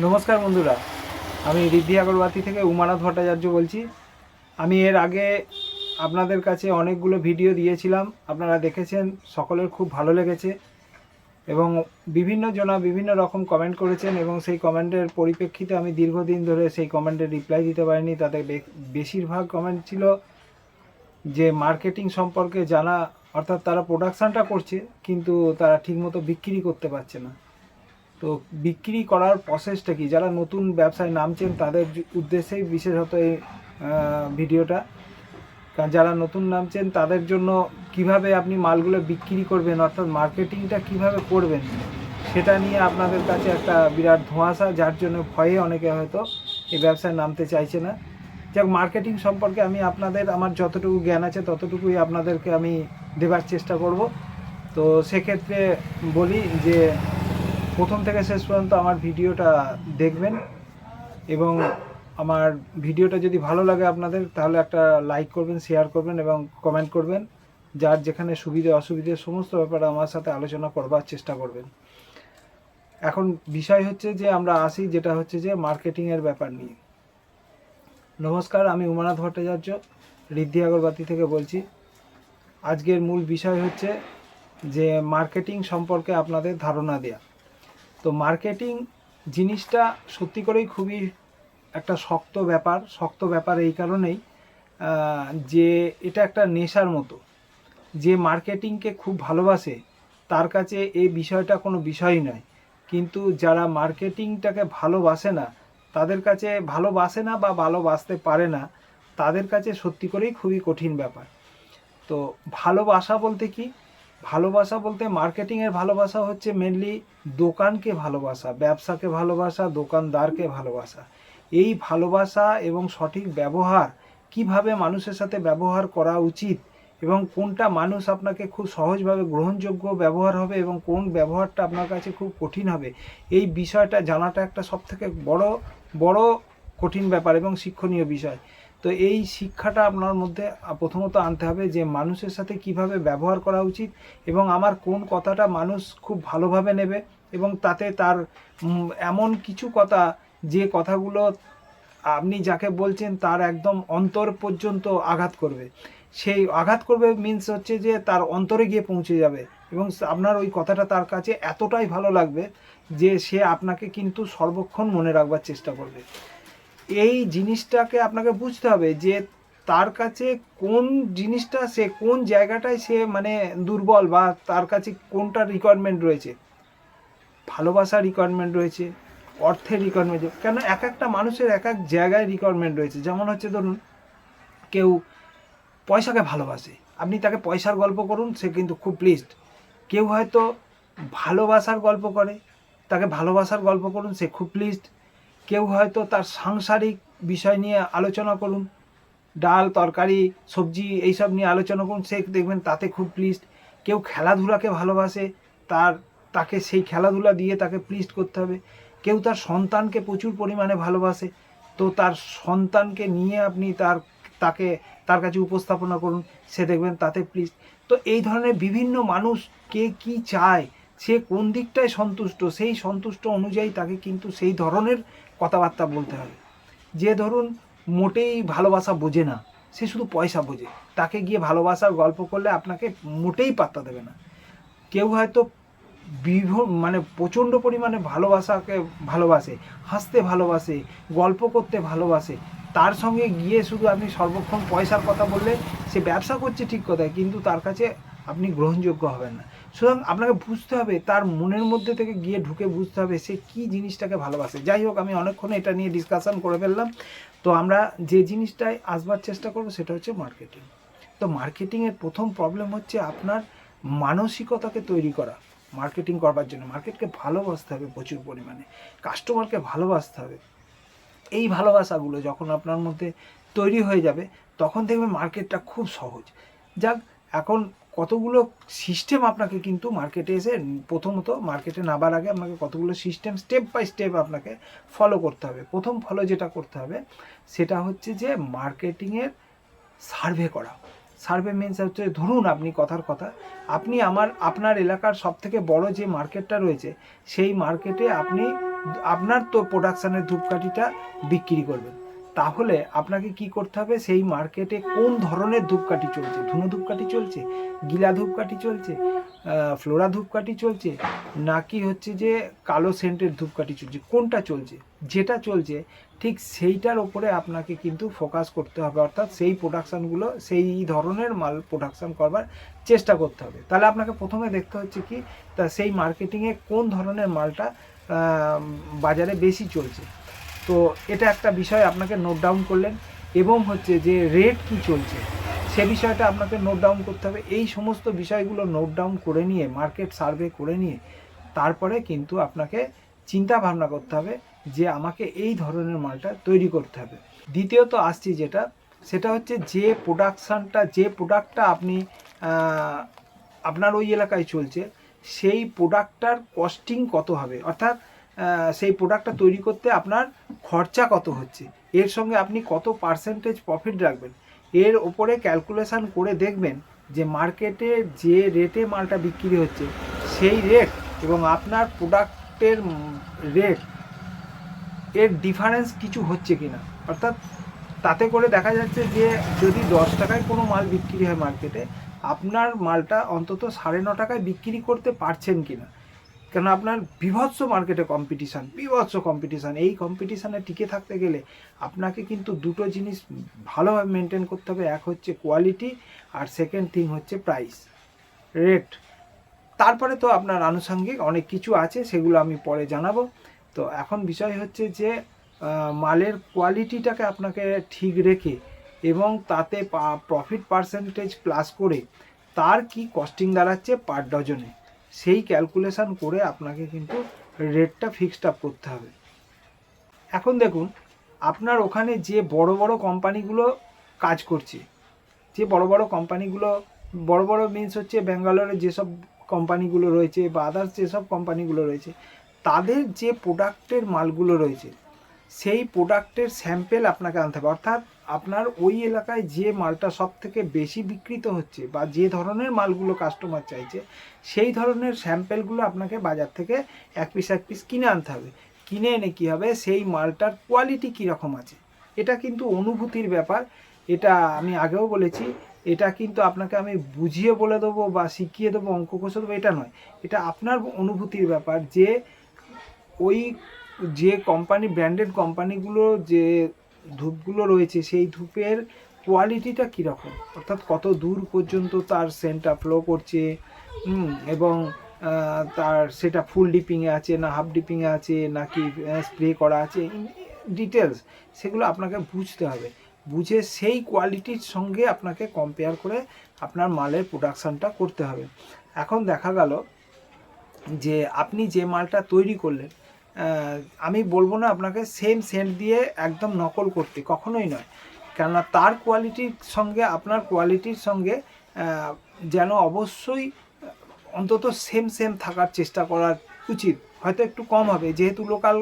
নমস্কার বন্ধুরা, আমি ঋদ্ধি আগরবাতি থেকে উমানাথ ভট্টাচার্য বলছি। আমি এর আগে আপনাদের কাছে অনেকগুলো ভিডিও দিয়েছিলাম, আপনারা দেখেছেন, সকলের খুব ভালো লেগেছে এবং বিভিন্ন জনা বিভিন্ন রকম কমেন্ট করেছেন এবং সেই কমেন্টের পরিপ্রেক্ষিতে আমি দীর্ঘদিন ধরে সেই কমেন্টের রিপ্লাই দিতে পারিনি। তাদের বেশিরভাগ কমেন্ট ছিল যে মার্কেটিং সম্পর্কে জানা, অর্থাৎ তারা প্রোডাকশানটা করছে কিন্তু তারা ঠিকমতো বিক্রি করতে পারছে না। তো বিক্রি করার প্রসেসটা কি, যারা নতুন ব্যবসায় নামছেন তাদের উদ্দেশ্যেই বিশেষত এই ভিডিওটা। কারণ যারা নতুন নামছেন তাদের জন্য কিভাবে আপনি মালগুলো বিক্রি করবেন, অর্থাৎ মার্কেটিংটা কিভাবে করবেন, সেটা নিয়ে আপনাদের কাছে একটা বিরাট ধোঁয়াশা, যার জন্য ভয়ে অনেকে হয়তো এই ব্যবসায় নামতে চাইছে না। যাক, মার্কেটিং সম্পর্কে আমি আপনাদের আমার যতটুকু জ্ঞান আছে ততটুকুই আপনাদেরকে আমি দেবার চেষ্টা করব। তো সেক্ষেত্রে বলি যে প্রথম থেকে শেষ পর্যন্ত আমার ভিডিওটা দেখবেন এবং আমার ভিডিওটা যদি ভালো লাগে আপনাদের, তাহলে একটা লাইক করবেন, শেয়ার করবেন এবং কমেন্ট করবেন। যার যেখানে সুবিধে অসুবিধে সমস্ত ব্যাপারে আমার সাথে আলোচনা করবার চেষ্টা করবেন। এখন বিষয় হচ্ছে যে আমরা আসি, যেটা হচ্ছে যে মার্কেটিংয়ের ব্যাপার নিয়ে। নমস্কার, আমি উমানাথ ভট্টাচার্য ঋদ্ধি আগরবাতি থেকে বলছি। আজকের মূল বিষয় হচ্ছে যে মার্কেটিং সম্পর্কে আপনাদের ধারণা দেয়া। তো মার্কেটিং জিনিসটা সত্যি করেই খুবই একটা শক্ত ব্যাপার এই কারণেই যে এটা একটা নেশার মতো। যে মার্কেটিংকে খুব ভালোবাসে তার কাছে এই বিষয়টা কোনো বিষয়ই নয়, কিন্তু যারা মার্কেটিংটাকে ভালোবাসে না, তাদের কাছে ভালোবাসে না বা ভালোবাসতে পারে না, তাদের কাছে সত্যি করেই খুবই কঠিন ব্যাপার। তো ভালোবাসা বলতে কি? ভালোবাসা বলতে মার্কেটিংয়ের ভালোবাসা হচ্ছে মেনলি দোকানকে ভালোবাসা, ব্যবসাকে ভালোবাসা, দোকানদারকে ভালোবাসা। এই ভালোবাসা এবং সঠিক ব্যবহার, কিভাবে মানুষের সাথে ব্যবহার করা উচিত এবং কোনটা মানুষ আপনাকে খুব সহজভাবে গ্রহণযোগ্য ব্যবহার হবে এবং কোন ব্যবহারটা আপনার কাছে খুব কঠিন হবে, এই বিষয়টা জানাটা একটা সবথেকে বড় কঠিন ব্যাপার এবং শিক্ষণীয় বিষয়। তো এই শিক্ষাটা আপনার মধ্যে প্রথমত আনতে হবে যে মানুষের সাথে কিভাবে ব্যবহার করা উচিত এবং আমার কোন কথাটা মানুষ খুব ভালোভাবে নেবে এবং তাতে তার এমন কিছু কথা, যে কথাগুলো আপনি যাকে বলছেন তার একদম অন্তর পর্যন্ত আঘাত করবে। সেই আঘাত করবে মিন্স হচ্ছে যে তার অন্তরে গিয়ে পৌঁছে যাবে এবং আপনার ওই কথাটা তার কাছে এতটাই ভালো লাগবে যে সে আপনাকে কিন্তু সর্বক্ষণ মনে রাখবার চেষ্টা করবে। এই জিনিসটাকে আপনাকে বুঝতে হবে যে তার কাছে কোন জিনিসটা, সে কোন জায়গাটায় সে মানে দুর্বল, বা তার কাছে কোনটা রিকোয়ারমেন্ট রয়েছে। ভালোবাসার রিকোয়ারমেন্ট রয়েছে, অর্থের রিকোয়ারমেন্ট, কেন এক একটা মানুষের এক এক জায়গায় রিকোয়ারমেন্ট রয়েছে। যেমন হচ্ছে ধরুন কেউ পয়সাকে ভালোবাসে, আপনি তাকে পয়সার গল্প করুন, সে কিন্তু খুব প্লিজড। কেউ হয়তো ভালোবাসার গল্প করে, তাকে ভালোবাসার গল্প করুন, সে খুব প্লিজড। কেউ হয়তো তার সাংসারিক বিষয় নিয়ে আলোচনা করুন, ডাল তরকারি সবজি এইসব নিয়ে আলোচনা করুন, সে দেখবেন তাতে খুব প্লিজড। কেউ খেলাধুলাকে ভালোবাসে, তাকে সেই খেলাধুলা দিয়ে তাকে প্লিজড করতে হবে। কেউ তার সন্তানকে প্রচুর পরিমাণে ভালোবাসে, তো তার সন্তানকে নিয়ে আপনি তার কাছে উপস্থাপনা করুন, সে দেখবেন তাতে প্লিজড। তো এই ধরনের বিভিন্ন মানুষ কে কী চায়, সে কোন দিকটায় সন্তুষ্ট, সেই সন্তুষ্ট অনুযায়ী তাকে কিন্তু সেই ধরনের কথাবার্তা বলতে হবে। যে ধরুন মোটেই ভালোবাসা বোঝে না, সে শুধু পয়সা বোঝে, তাকে গিয়ে ভালোবাসার গল্প করলে আপনাকে মোটেই পাত্তা দেবে না। কেউ হয়তো মানে প্রচণ্ড পরিমাণে ভালোবাসে, হাসতে ভালোবাসে, গল্প করতে ভালোবাসে, তার সঙ্গে গিয়ে শুধু আপনি সর্বক্ষণ পয়সার কথা বললে, সে ব্যবসা করছে ঠিক কথায়, কিন্তু তার কাছে আপনি গ্রহণযোগ্য হবেন না। সুতরাং আপনাকে বুঝতে হবে, তার মনের মধ্যে থেকে গিয়ে ঢুকে বুঝতে হবে সে কী জিনিসটাকে ভালোবাসে। যাই হোক, আমি অনেকক্ষণ এটা নিয়ে ডিসকাশন করে ফেললাম। তো আমরা যে জিনিসটায় আসবার চেষ্টা করব সেটা হচ্ছে মার্কেটিং। তো মার্কেটিংয়ের প্রথম প্রবলেম হচ্ছে আপনার মানসিকতাকে তৈরি করা। মার্কেটিং করবার জন্য মার্কেটকে ভালোবাসতে হবে প্রচুর পরিমাণে, কাস্টমারকে ভালোবাসতে হবে। এই ভালোবাসাগুলো যখন আপনার মধ্যে তৈরি হয়ে যাবে, তখন দেখবেন মার্কেটটা খুব সহজ। যাক, এখন কতগুলো সিস্টেম আপনাকে কিন্তু মার্কেটে এসে, প্রথমত মার্কেটে নামার আগে আপনাকে কতগুলো সিস্টেম স্টেপ বাই স্টেপ আপনাকে ফলো করতে হবে। প্রথম ফলো যেটা করতে হবে সেটা হচ্ছে যে মার্কেটিংয়ের সার্ভে করা। সার্ভে মিনস হচ্ছে, ধরুন আপনি আপনার এলাকার সবথেকে বড় যে মার্কেটটা রয়েছে, সেই মার্কেটে আপনি আপনার তো প্রোডাকশানের ধূপকাঠিটা বিক্রি করবেন। তাহলে আপনাকে কি করতে হবে, সেই মার্কেটে কোন ধরনের ধূপকাঠি চলছে, ধুনো ধূপকাঠি চলছে, গিলা ধূপকাঠি চলছে, ফ্লোরা ধূপকাঠি চলছে, নাকি হচ্ছে যে কালো সেন্টের ধূপকাঠি চলছে, কোনটা চলছে, যেটা চলছে ঠিক সেইটার ওপরে আপনাকে কিন্তু ফোকাস করতে হবে, অর্থাৎ সেই প্রোডাকশানগুলো সেই ধরনের মাল প্রোডাকশান করবার চেষ্টা করতে হবে। তাহলে আপনাকে প্রথমে দেখতে হচ্ছে কি, তা সেই মার্কেটিংয়ে কোন ধরনের মালটা বাজারে বেশি চলছে। তো এটা একটা বিষয় আপনাকে নোট ডাউন করলেন, এবং হচ্ছে যে রেট কি চলছে সে বিষয়টা আপনাকে নোট ডাউন করতে হবে। এই সমস্ত বিষয়গুলো নোট ডাউন করে নিয়ে, মার্কেট সার্ভে করে নিয়ে, তারপরে কিন্তু আপনাকে চিন্তা ভাবনা করতে হবে যে আমাকে এই ধরনের মালটা তৈরি করতে হবে। দ্বিতীয়ত আসছি যেটা, সেটা হচ্ছে যে প্রোডাক্টটা আপনি আপনার ওই এলাকায় চলছে, সেই প্রোডাক্টটার কস্টিং কত হবে, অর্থাৎ সেই প্রোডাক্টটা তৈরি করতে আপনার খরচা কত হচ্ছে, এর সঙ্গে আপনি কত পার্সেন্টেজ প্রফিট রাখবেন, এর ওপরে ক্যালকুলেশন করে দেখবেন যে মার্কেটে যে রেটে মালটা বিক্রি হচ্ছে সেই রেট এবং আপনার প্রোডাক্টের রেট এর ডিফারেন্স কিছু হচ্ছে কি না। অর্থাৎ তাতে করে দেখা যাচ্ছে যে যদি 10 টাকায় কোনো মাল বিক্রি হয় মার্কেটে, আপনার মালটা অন্তত 9.5 টাকায় বিক্রি করতে পারছেন কি না। কেন আপনার বিভৎস মার্কেটে বিভৎস কম্পিটিশান, এই কম্পিটিশানে টিকে থাকতে গেলে আপনাকে কিন্তু দুটো জিনিস ভালোভাবে মেনটেন করতে হবে। এক হচ্ছে কোয়ালিটি, আর সেকেন্ড থিং হচ্ছে প্রাইস, রেট। তারপরে তো আপনার আনুষঙ্গিক অনেক কিছু আছে, সেগুলো আমি পরে জানাবো। তো এখন বিষয় হচ্ছে যে মালের কোয়ালিটিটাকে আপনাকে ঠিক রেখে এবং তাতে প্রফিট পার্সেন্টেজ প্লাস করে তার কি কস্টিং দাঁড়াচ্ছে পার ডজনে, সেই ক্যালকুলেশন করে আপনাকে কিন্তু রেটটা ফিক্সড আপ করতে হবে। এখন দেখুন, আপনার ওখানে যে বড় বড় কোম্পানিগুলো কাজ করছে, যে বড় বড় কোম্পানিগুলো, বড় বড় মিনস হচ্ছে ব্যাঙ্গালোরে যেসব কোম্পানিগুলো রয়েছে বা আদার্স যেসব কোম্পানিগুলো রয়েছে, তাদের যে প্রোডাক্টের মালগুলো রয়েছে সেই প্রোডাক্টের স্যাম্পেল আপনাকে আনতে হবে। অর্থাৎ আপনার ওই এলাকায় যে মালটা সব থেকে বেশি বিক্রিত হচ্ছে বা যে ধরনের মালগুলো কাস্টমার চাইছে, সেই ধরনের স্যাম্পেলগুলো আপনাকে বাজার থেকে এক পিস কিনে আনতে হবে। কিনে এনে কী হবে, সেই মালটার কোয়ালিটি কীরকম আছে, এটা কিন্তু অনুভূতির ব্যাপার। এটা আমি আগেও বলেছি, এটা কিন্তু আপনাকে আমি বুঝিয়ে বলে দেবো বা শিখিয়ে দেবো, অঙ্ক কষে দেবো, এটা নয়। এটা আপনার অনুভূতির ব্যাপার যে ওই যে কোম্পানি, ব্র্যান্ডেড কোম্পানিগুলো যে ধূপগুলো রয়েছে সেই ধূপের কোয়ালিটিটা কীরকম, অর্থাৎ কত দূর পর্যন্ত তার সেন্টটা ফ্লো করছে, এবং তার সেটা ফুল ডিপিংয়ে আছে না হাফ ডিপিংয়ে আছে নাকি স্প্রে করা আছে, ডিটেলস সেগুলো আপনাকে বুঝতে হবে। বুঝে সেই কোয়ালিটির সঙ্গে আপনাকে কম্পেয়ার করে আপনার মালের প্রোডাকশানটা করতে হবে। এখন দেখা গেল যে আপনি যে মালটা তৈরি করলেন, আমি বলবো না আপনাকে সেম সেন্ট দিয়ে একদম নকল করতে, কখনোই নয়। কেননা তার কোয়ালিটির সঙ্গে আপনার কোয়ালিটির সঙ্গে যেন অবশ্যই অন্তত সেম থাকার চেষ্টা করার উচিত। হয়তো একটু কম হবে, যেহেতু লোকাল,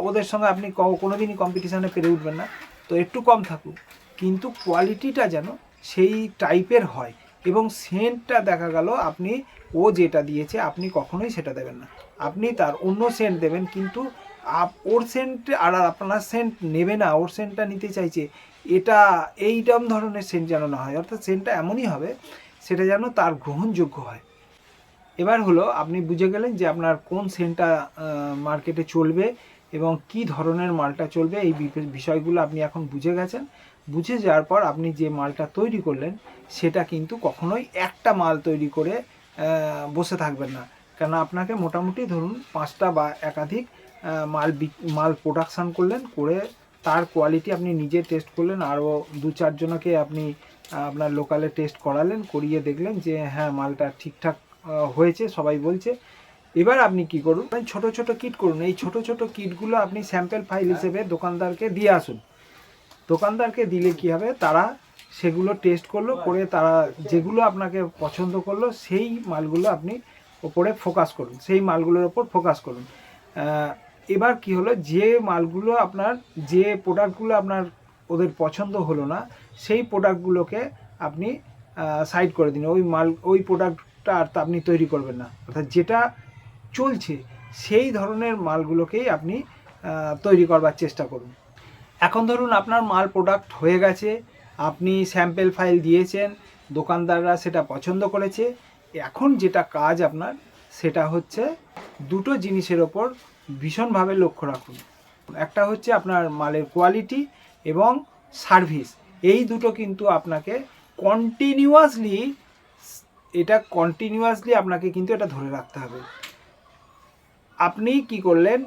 ওদের সঙ্গে আপনি কোনো দিনই কম্পিটিশানে পেরে উঠবেন না, তো একটু কম থাকুক, কিন্তু কোয়ালিটিটা যেন সেই টাইপের হয়। এবং সেন্টটা দেখা গেল আপনি ও যেটা দিয়েছে আপনি কখনোই সেটা দেবেন না, আপনি তার অন্য সেন্ট দেবেন, কিন্তু ওর সেন্ট আর আপনার সেন্ট নেবে না, ওর সেন্টটা নিতে চাইছে, এটা এইরকম ধরনের সেন্ট যেন না হয়। অর্থাৎ সেন্টটা এমনই হবে সেটা যেন তার গ্রহণযোগ্য হয়। এবার হলো আপনি বুঝে গেলেন যে আপনার কোন সেন্টটা মার্কেটে চলবে এবং কি ধরনের মালটা চলবে, এই বিষয়গুলো আপনি এখন বুঝে গেছেন। বুঝে যাওয়ার পর আপনি যে মালটা তৈরি করলেন সেটা কিন্তু কখনোই একটা মাল তৈরি করে বসে থাকবেন না, কেন আপনাকে মোটামুটি ধরুন 5টা বা একাধিক মাল প্রোডাকশান করলেন, করে তার কোয়ালিটি আপনি নিজে টেস্ট করলেন, আরও 2-4 জনকে আপনি আপনার লোকালে টেস্ট করালেন, করিয়ে দেখলেন যে হ্যাঁ মালটা ঠিকঠাক হয়েছে, সবাই বলছে। এবার আপনি কি করুন, ছোট ছোট কিট করুন। এই ছোট ছোট কিটগুলো আপনি স্যাম্পল ফাইল হিসেবে দোকানদারকে দিয়ে আসুন। দোকানদারকে দিলে কি হবে, তারা সেগুলো টেস্ট করলো, করে তারা যেগুলো আপনাকে পছন্দ করলো সেই মালগুলো আপনি ওপরে ফোকাস করুন, সেই মালগুলোর ওপর ফোকাস করুন। এবার কি হলো, যে মালগুলো আপনার, যে প্রোডাক্টগুলো আপনার ওদের পছন্দ হলো না, সেই প্রোডাক্টগুলোকে আপনি সাইড করে দিন। ওই প্রোডাক্টটা আর তা আপনি তৈরি করবেন না। অর্থাৎ যেটা চলছে সেই ধরনের মালগুলোকেই আপনি তৈরি করবার চেষ্টা করুন। এখন ধরুন আপনার মাল প্রোডাক্ট হয়ে গেছে, আপনি স্যাম্পেল ফাইল দিয়েছেন, দোকানদাররা সেটা পছন্দ করেছে। এখন যেটা কাজ আপনার সেটা হচ্ছে দুটো জিনিসের ওপর ভীষণভাবে লক্ষ্য রাখুন। একটা হচ্ছে আপনার মালের কোয়ালিটি এবং সার্ভিস। এই দুটো কিন্তু আপনাকে কন্টিনিউয়াসলি আপনাকে কিন্তু এটা ধরে রাখতে হবে। আপনি কি করলেন,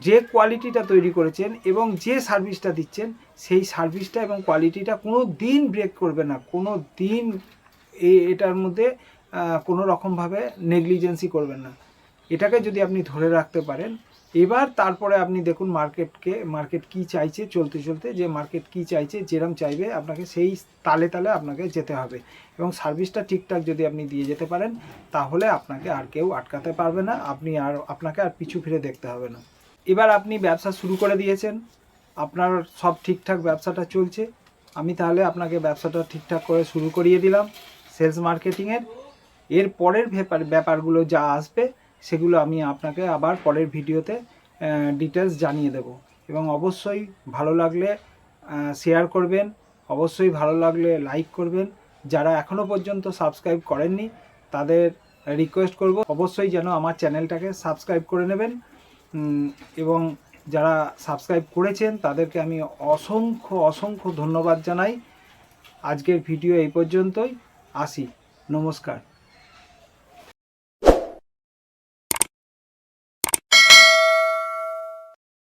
যে কোয়ালিটিটা তৈরি করেছেন এবং যে সার্ভিসটা দিচ্ছেন, সেই সার্ভিসটা এবং কোয়ালিটিটা কোনো দিন ব্রেক করবে না, কোনো দিন এটার মধ্যে কোনো রকমভাবে নেগলিজেন্সি করবেন না। এটাকে যদি আপনি ধরে রাখতে পারেন, এবার তারপরে আপনি দেখুন মার্কেট কি চাইছে, চলতে যে মার্কেট কি চাইছে, যেরকম চাইবে আপনাকে সেই তালে আপনাকে যেতে হবে। এবং সার্ভিসটা ঠিকঠাক যদি আপনি দিয়ে যেতে পারেন, তাহলে আপনাকে আর কেউ আটকাতে পারবে না, আপনাকে আর পিছু ফিরে দেখতে হবে না। এবার আপনি ব্যবসা শুরু করে দিয়েছেন, আপনার সব ঠিকঠাক ব্যবসাটা চলছে। আমি তাহলে আপনাকে ব্যবসাটা ঠিকঠাক করে শুরু করিয়ে দিলাম সেলস মার্কেটিংয়ের। এর পরের ব্যাপারগুলো যা আসবে সেগুলো আমি আপনাকে আবার পরের ভিডিওতে ডিটেলস জানিয়ে দেব। এবং অবশ্যই ভালো লাগলে শেয়ার করবেন, অবশ্যই ভালো লাগলে লাইক করবেন। যারা এখনও পর্যন্ত সাবস্ক্রাইব করেননি তাদের রিকোয়েস্ট করব অবশ্যই যেন আমার চ্যানেলটাকে সাবস্ক্রাইব করে নেবেন। এবং যারা সাবস্ক্রাইব করেছেন তাদেরকে আমি অসংখ্য ধন্যবাদ জানাই। আজকের ভিডিও এই পর্যন্তই, আসি, নমস্কার।